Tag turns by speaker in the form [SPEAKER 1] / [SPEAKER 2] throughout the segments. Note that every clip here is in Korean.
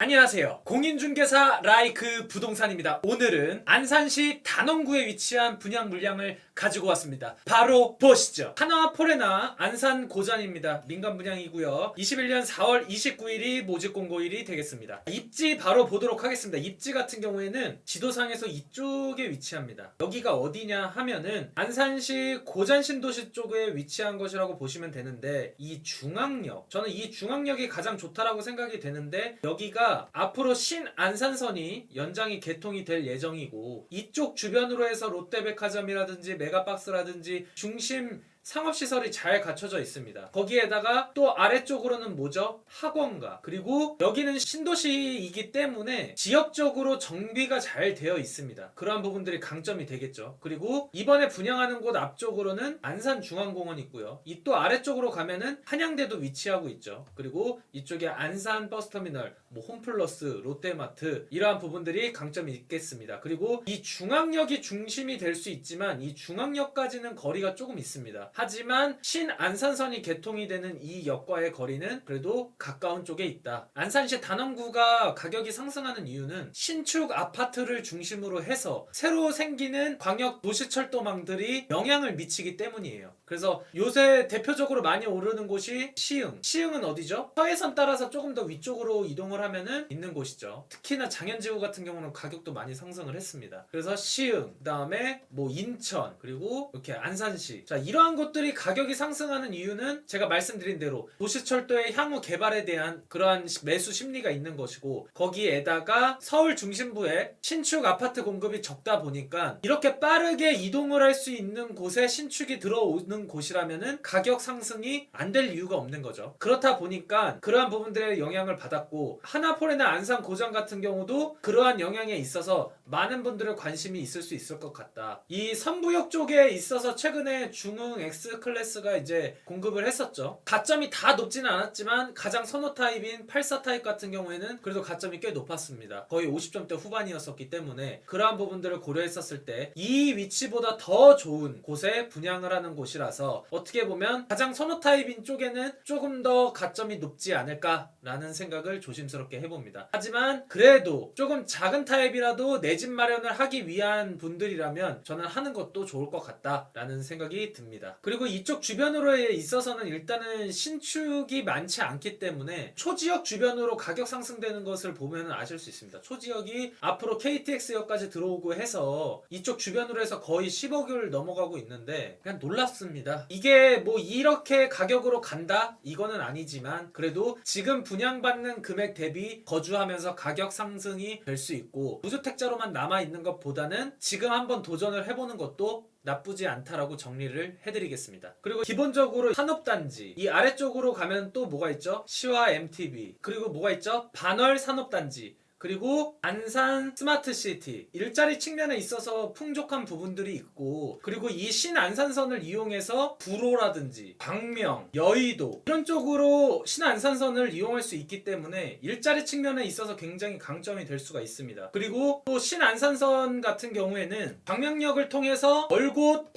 [SPEAKER 1] 안녕하세요. 공인중개사 라이크 부동산입니다. 오늘은 안산시 단원구에 위치한 분양 물량을 가지고 왔습니다. 바로 보시죠. 하나포레나 안산 고잔입니다. 민간 분양이고요. 21년 4월 29일이 모집 공고일이 되겠습니다. 입지 바로 보도록 하겠습니다. 입지 같은 경우에는 지도상에서 이쪽에 위치합니다. 여기가 어디냐 하면은 안산시 고잔 신도시 쪽에 위치한 것이라고 보시면 되는데, 이 중앙역, 저는 이 중앙역이 가장 좋다라고 생각이 되는데, 여기가 앞으로 신안산선이 연장이 개통이 될 예정이고, 이쪽 주변으로 해서 롯데백화점이라든지 메가박스라든지 중심 상업시설이 잘 갖춰져 있습니다. 거기에다가 또 아래쪽으로는 뭐죠? 학원가, 그리고 여기는 신도시이기 때문에 지역적으로 정비가 잘 되어 있습니다. 그러한 부분들이 강점이 되겠죠. 그리고 이번에 분양하는 곳 앞쪽으로는 안산중앙공원이 있고요. 이 또 아래쪽으로 가면은 한양대도 위치하고 있죠. 그리고 이쪽에 안산 버스터미널, 홈플러스, 롯데마트, 이러한 부분들이 강점이 있겠습니다. 그리고 이 중앙역이 중심이 될 수 있지만 이 중앙역까지는 거리가 조금 있습니다. 하지만 신안산선이 개통이 되는 이 역과의 거리는 그래도 가까운 쪽에 있다. 안산시 단원구가 가격이 상승하는 이유는 신축 아파트를 중심으로 해서 새로 생기는 광역 도시철도망들이 영향을 미치기 때문이에요. 그래서 요새 대표적으로 많이 오르는 곳이 시흥. 시흥은 어디죠? 서해선 따라서 조금 더 위쪽으로 이동을 하면은 있는 곳이죠. 특히나 장현지구 같은 경우는 가격도 많이 상승을 했습니다. 그래서 시흥, 그 다음에 인천, 그리고 이렇게 안산시. 자, 이러한 곳들이 가격이 상승하는 이유는 제가 말씀드린 대로 도시철도의 향후 개발에 대한 그러한 매수 심리가 있는 것이고, 거기에다가 서울 중심부에 신축 아파트 공급이 적다 보니까 이렇게 빠르게 이동을 할 수 있는 곳에 신축이 들어오는 곳이라면은 가격 상승이 안 될 이유가 없는 거죠. 그렇다 보니까 그러한 부분들의 영향을 받았고, 하나포레나 안산 고장 같은 경우도 그러한 영향에 있어서 많은 분들의 관심이 있을 수 있을 것 같다. 이 선부역 쪽에 있어서 최근에 중흥 X클래스가 이제 공급을 했었죠. 가점이 다 높지는 않았지만 가장 선호 타입인 84 타입 같은 경우에는 그래도 가점이 꽤 높았습니다. 거의 50점대 후반이었었기 때문에 그러한 부분들을 고려했었을 때 이 위치보다 더 좋은 곳에 분양을 하는 곳이라서 어떻게 보면 가장 선호 타입인 쪽에는 조금 더 가점이 높지 않을까라는 생각을 조심스럽게 해봅니다. 하지만 그래도 조금 작은 타입이라도 내 집 마련을 하기 위한 분들이라면 저는 하는 것도 좋을 것 같다라는 생각이 듭니다. 그리고 이쪽 주변으로 있어서는 일단은 신축이 많지 않기 때문에 초지역 주변으로 가격 상승되는 것을 보면 아실 수 있습니다. 초지역이 앞으로 KTX역까지 들어오고 해서 이쪽 주변으로 해서 거의 10억을 넘어가고 있는데 그냥 놀랍습니다. 이게 이렇게 가격으로 간다? 이거는 아니지만 그래도 지금 분양받는 금액 대비 거주하면서 가격 상승이 될 수 있고, 무주택자로만 남아있는 것보다는 지금 한번 도전을 해보는 것도 나쁘지 않다라고 정리를 해드리겠습니다. 그리고 기본적으로 산업단지, 이 아래쪽으로 가면 또 뭐가 있죠? 시와 MTB, 그리고 뭐가 있죠? 반월 산업단지, 그리고 안산 스마트시티, 일자리 측면에 있어서 풍족한 부분들이 있고, 그리고 이 신안산선을 이용해서 구로라든지 광명, 여의도 이런 쪽으로 신안산선을 이용할 수 있기 때문에 일자리 측면에 있어서 굉장히 강점이 될 수가 있습니다. 그리고 또 신안산선 같은 경우에는 광명역을 통해서 멀곶,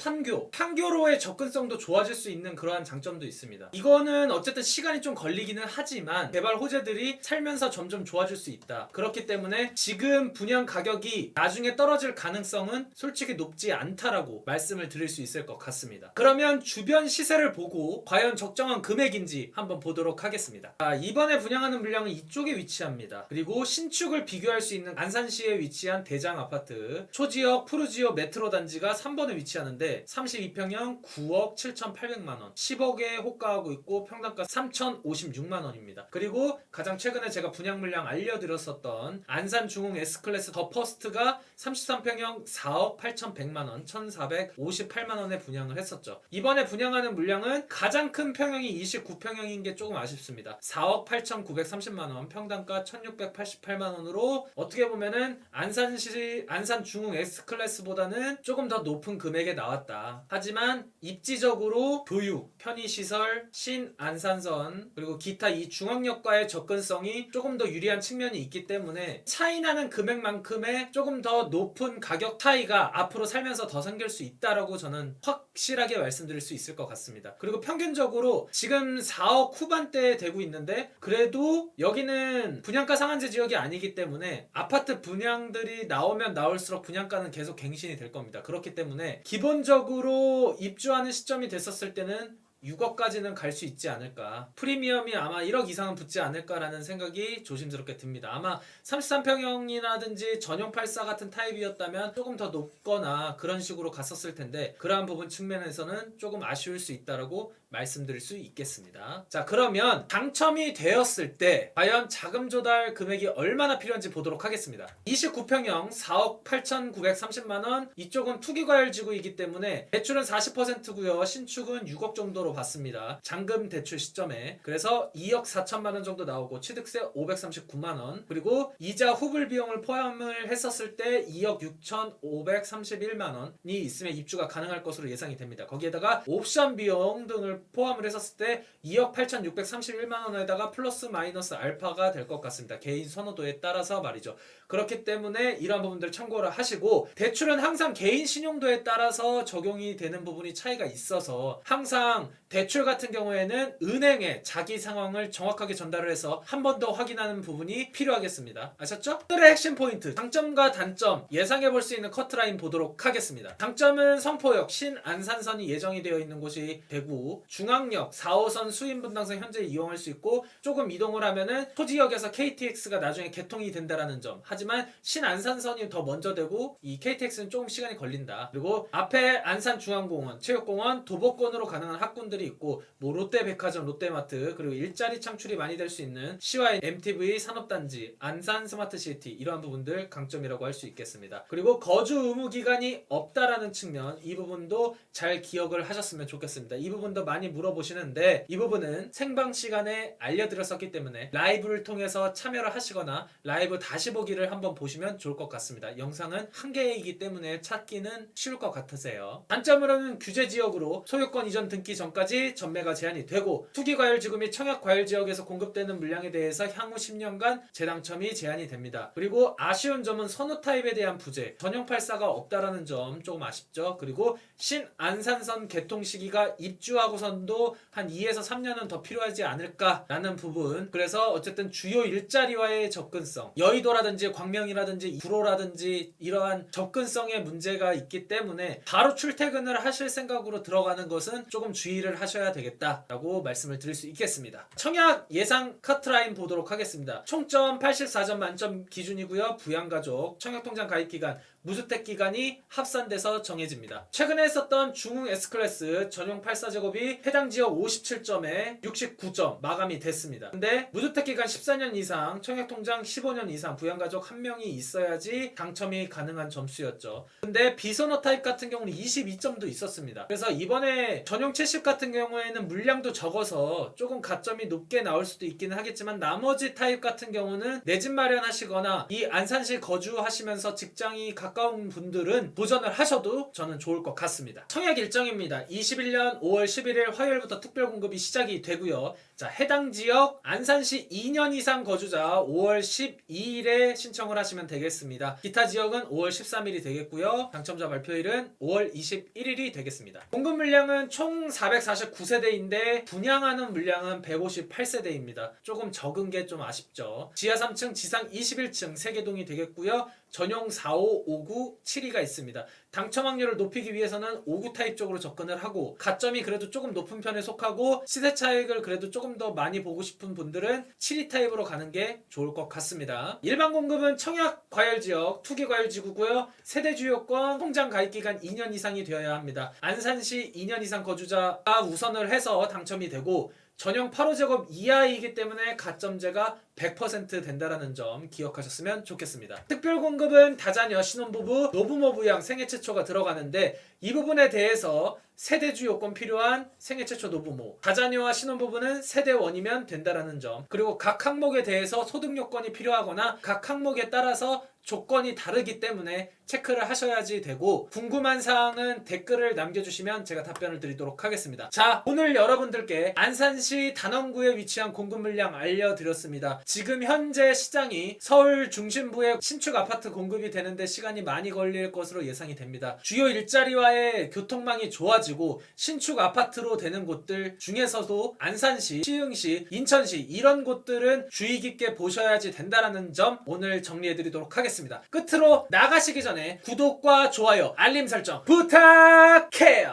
[SPEAKER 1] 판교로의 접근성도 좋아질 수 있는 그러한 장점도 있습니다. 이거는 어쨌든 시간이 좀 걸리기는 하지만 개발 호재들이 살면서 점점 좋아질 수 있다. 그렇기 때문에 지금 분양 가격이 나중에 떨어질 가능성은 솔직히 높지 않다라고 말씀을 드릴 수 있을 것 같습니다. 그러면 주변 시세를 보고 과연 적정한 금액인지 한번 보도록 하겠습니다. 이번에 분양하는 물량은 이쪽에 위치합니다. 그리고 신축을 비교할 수 있는 안산시에 위치한 대장 아파트, 초지역 푸르지오 메트로 단지가 3번에 위치하는데 32평형 9억 7,800만원, 10억에 호가하고 있고 평당가 3,056만원입니다. 그리고 가장 최근에 제가 분양 물량 알려드렸었던 안산 중흥 S클래스 더 퍼스트가 33평형 4억 8,100만원, 1,458만원에 분양을 했었죠. 이번에 분양하는 물량은 가장 큰 평형이 29평형인 게 조금 아쉽습니다. 4억 8,930만원, 평당가 1,688만원으로 어떻게 보면은 안산시 안산 중흥 S클래스보다는 조금 더 높은 금액에 나왔다. 하지만 입지적으로 교육, 편의시설, 신안산선, 그리고 기타 이 중앙역과의 접근성이 조금 더 유리한 측면이 있기 때문에 때문에 차이 나는 금액만큼의 조금 더 높은 가격 차이가 앞으로 살면서 더 생길 수 있다라고 저는 확실하게 말씀드릴 수 있을 것 같습니다. 그리고 평균적으로 지금 4억 후반대에 되고 있는데 그래도 여기는 분양가 상한제 지역이 아니기 때문에 아파트 분양들이 나오면 나올수록 분양가는 계속 갱신이 될 겁니다. 그렇기 때문에 기본적으로 입주하는 시점이 됐었을 때는 6억까지는 갈 수 있지 않을까. 프리미엄이 아마 1억 이상은 붙지 않을까라는 생각이 조심스럽게 듭니다. 아마 33평형이라든지 전용 84 같은 타입이었다면 조금 더 높거나 그런 식으로 갔었을 텐데 그러한 부분 측면에서는 조금 아쉬울 수 있다라고 말씀드릴 수 있겠습니다. 자, 그러면 당첨이 되었을 때 과연 자금 조달 금액이 얼마나 필요한지 보도록 하겠습니다. 29평형 4억 8,930만원, 이쪽은 투기과열지구이기 때문에 대출은 40%고요. 신축은 6억 정도로 받습니다. 잔금 대출 시점에. 그래서 2억 4천만원 정도 나오고 취득세 539만원, 그리고 이자 후불 비용을 포함을 했었을 때 2억 6,531만원이 있으면 입주가 가능할 것으로 예상이 됩니다. 거기에다가 옵션 비용 등을 포함을 했었을 때 2억 8,631만원에다가 플러스 마이너스 알파가 될 것 같습니다. 개인 선호도에 따라서 말이죠. 그렇기 때문에 이러한 부분들 참고를 하시고, 대출은 항상 개인 신용도에 따라서 적용이 되는 부분이 차이가 있어서 항상 대출 같은 경우에는 은행에 자기 상황을 정확하게 전달을 해서 한 번 더 확인하는 부분이 필요하겠습니다. 아셨죠? 오늘의 핵심 포인트, 장점과 단점 예상해 볼 수 있는 커트라인 보도록 하겠습니다. 장점은 성포역 신안산선이 예정이 되어 있는 곳이 되고, 중앙역 4호선 수인분당선 현재 이용할 수 있고, 조금 이동을 하면은 토지역에서 KTX가 나중에 개통이 된다라는 점. 하지만 신안산선이 더 먼저 되고 이 KTX는 조금 시간이 걸린다. 그리고 앞에 안산중앙공원, 체육공원, 도보권으로 가능한 학군들이 있고, 뭐 롯데백화점, 롯데마트, 그리고 일자리 창출이 많이 될 수 있는 CY MTV 산업단지, 안산 스마트시티, 이러한 부분들 강점이라고 할 수 있겠습니다. 그리고 거주 의무 기간이 없다라는 측면, 이 부분도 잘 기억을 하셨으면 좋겠습니다. 이 부분도 많이 물어보시는데 이 부분은 생방 시간에 알려드렸었기 때문에 라이브를 통해서 참여를 하시거나 라이브 다시 보기를 한번 보시면 좋을 것 같습니다. 영상은 한 개이기 때문에 찾기는 쉬울 것 같으세요. 단점으로는 규제 지역으로 소유권 이전 등기 전까지 전매가 제한이 되고, 투기과열지구 및 청약과열지역에서 공급되는 물량에 대해서 향후 10년간 재당첨이 제한이 됩니다. 그리고 아쉬운 점은 선호 타입에 대한 부재, 전용 84가 없다라는 점 조금 아쉽죠. 그리고 신안산선 개통 시기가 입주하고선도 한 2에서 3년은 더 필요하지 않을까라는 부분. 그래서 어쨌든 주요 일자리와의 접근성, 여의도라든지 광명이라든지 구로라든지 이러한 접근성의 문제가 있기 때문에 바로 출퇴근을 하실 생각으로 들어가는 것은 조금 주의를 하셔야 되겠다라고 말씀을 드릴 수 있겠습니다. 청약 예상 커트라인 보도록 하겠습니다. 총점 84점 만점 기준이고요. 부양가족, 청약통장 가입기간, 무주택 기간이 합산돼서 정해집니다. 최근에 했었던 중흥 S클래스 전용 84제곱이 해당 지역 57점에 69점 마감이 됐습니다. 근데 무주택 기간 14년 이상, 청약통장 15년 이상, 부양가족 1명이 있어야지 당첨이 가능한 점수였죠. 근데 비선호 타입 같은 경우는 22점도 있었습니다. 그래서 이번에 전용 70 같은 경우에는 물량도 적어서 조금 가점이 높게 나올 수도 있기는 하겠지만, 나머지 타입 같은 경우는 내 집 마련하시거나 이 안산시 거주하시면서 직장이 가까운 분들은 도전을 하셔도 저는 좋을 것 같습니다. 청약 일정입니다. 21년 5월 11일 화요일부터 특별 공급이 시작이 되고요. 자, 해당 지역 안산시 2년 이상 거주자 5월 12일에 신청을 하시면 되겠습니다. 기타 지역은 5월 13일이 되겠고요. 당첨자 발표일은 5월 21일이 되겠습니다. 공급 물량은 총 449세대인데 분양하는 물량은 158세대입니다. 조금 적은 게 좀 아쉽죠. 지하 3층, 지상 21층 3개동이 되겠고요. 전용 45, 59, 72가 있습니다. 당첨 확률을 높이기 위해서는 59 타입 쪽으로 접근을 하고, 가점이 그래도 조금 높은 편에 속하고 시세 차익을 그래도 조금 더 많이 보고 싶은 분들은 72 타입으로 가는 게 좋을 것 같습니다. 일반 공급은 청약 과열지역, 투기 과열지구고요. 세대 주요권, 통장 가입기간 2년 이상이 되어야 합니다. 안산시 2년 이상 거주자가 우선을 해서 당첨이 되고, 전용 8호제곱 이하이기 때문에 가점제가 100% 된다라는 점 기억하셨으면 좋겠습니다. 특별 공급은 다자녀, 신혼부부, 노부모 부양, 생애 최초가 들어가는데, 이 부분에 대해서 세대주 요건 필요한 생애 최초 노부모, 다자녀와 신혼부부는 세대원이면 된다라는 점, 그리고 각 항목에 대해서 소득 요건이 필요하거나 각 항목에 따라서 조건이 다르기 때문에 체크를 하셔야지 되고, 궁금한 사항은 댓글을 남겨주시면 제가 답변을 드리도록 하겠습니다. 자, 오늘 여러분들께 안산시 단원구에 위치한 공급 물량 알려드렸습니다. 지금 현재 시장이 서울 중심부의 신축 아파트 공급이 되는데 시간이 많이 걸릴 것으로 예상이 됩니다. 주요 일자리와의 교통망이 좋아지고 신축 아파트로 되는 곳들 중에서도 안산시, 시흥시, 인천시 이런 곳들은 주의 깊게 보셔야지 된다라는 점 오늘 정리해드리도록 하겠습니다. 끝으로 나가시기 전에 구독과 좋아요, 알림 설정 부탁해요.